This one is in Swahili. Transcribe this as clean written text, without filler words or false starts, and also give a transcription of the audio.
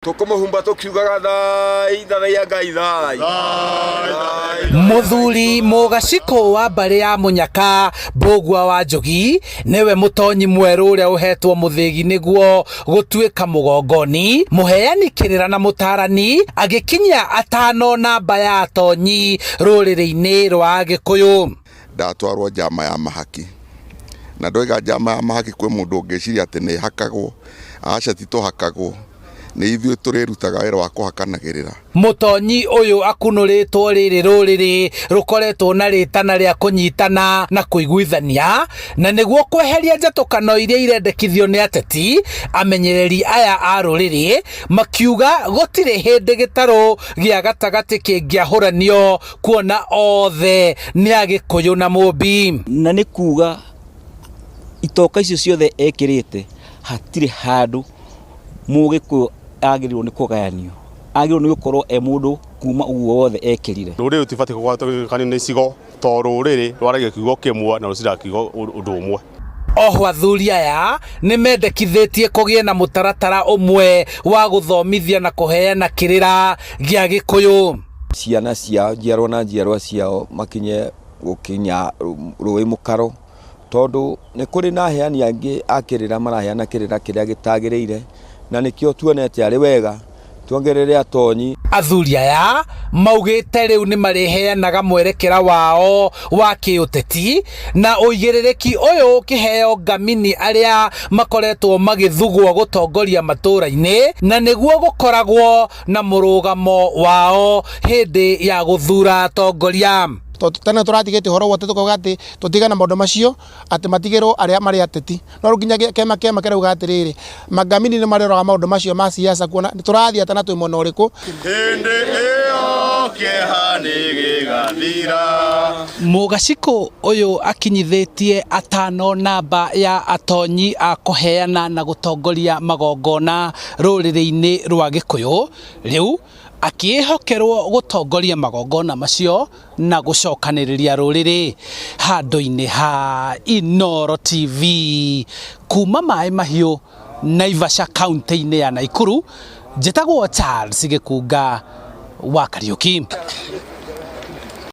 Tukumuhumba tukiugaga thai ya Ngai thai. Muthuri Mugaciko wa mbari ya Munyaka Mbugua wa Njogi niwe mutonyi mweru uria uhetwo muthigi niguo gutuika mugongoni muheani kirira na mutarani agikinyia atano namba ya atonyi ruriri-ini rwa Agikuyu. Ndatwarwo njama ya mahaki na ndoiga njama ya mahaki kwi mundu ungeciria ati ni hakagwo aca tituhakagwo ni ithuĩ tũrĩrutaga wĩra wa kũhakanagĩrĩra. Mutonyi uyu akunuritwo riri ruriri rukoretwo na ritana ria kunyitana na kuiguithania na niguo kweheria njatukano iria irendekithio ni ateti. Amenyereri aya a ruriri makiuga gutire hindi gitaro gia gatagati kingiahuranio kuona othe ni Agikuyu na Mumbi. Na ni kuga itoka icio ciothe ekirite hatire handu Mugikuyu agirwo ni kugayanio, agirwo ni gukorwo mundu kuma uguo wothe ekirire. Ruriri tibati kugwatanio ni cigo to ruriri rwaragia kiugo kimwe na rucira kiugo undu umwe. Oho athuri aya ni mendekithitie kugie na mutaratara umwe wa guthomithia na kuheana kirira gia Gikuyu. Ciana cia njiarwa na njiarwa ciao makinye gukinya rui mukaro tondu ni kuri na heani angi akirira maraheana kirira kiria gitagiriire na nikio tuonete ari wega tuongerere atonyi. Athuri aya maugite riu ni mariheanaga mwerekera wao wa kiuteti na uigirereki uyu ukiheo ngamini aria makoretwo magithugwo gutongoria matura-ini na niguo gukoragwo na murugamo wao hindi ya guthura atongoria. Tena turatigite horo wote tukoga ati tutigana maundu macio ati matigirwo aria mari ateti no ruginya kema kirauga atiriri magamini ni mariroga maundu macio ma siasa kuona turathia tana twi mwena uriku Hindi iyo kehani gigathira. Mugaciko uyu akinyithitie atano namba ya atonyi a kuheana na gutongoria magongona ruriri-ini rwa Gikuyu riu akihokerwo gutongoria magongona macio na gucokaniriria ruriri handu-ini ha Inooro TV kuma Mai Mahiu Naivasha kaunti-ini ya Nakuru. Njitagwo Charles Gikunga wa Kariuki.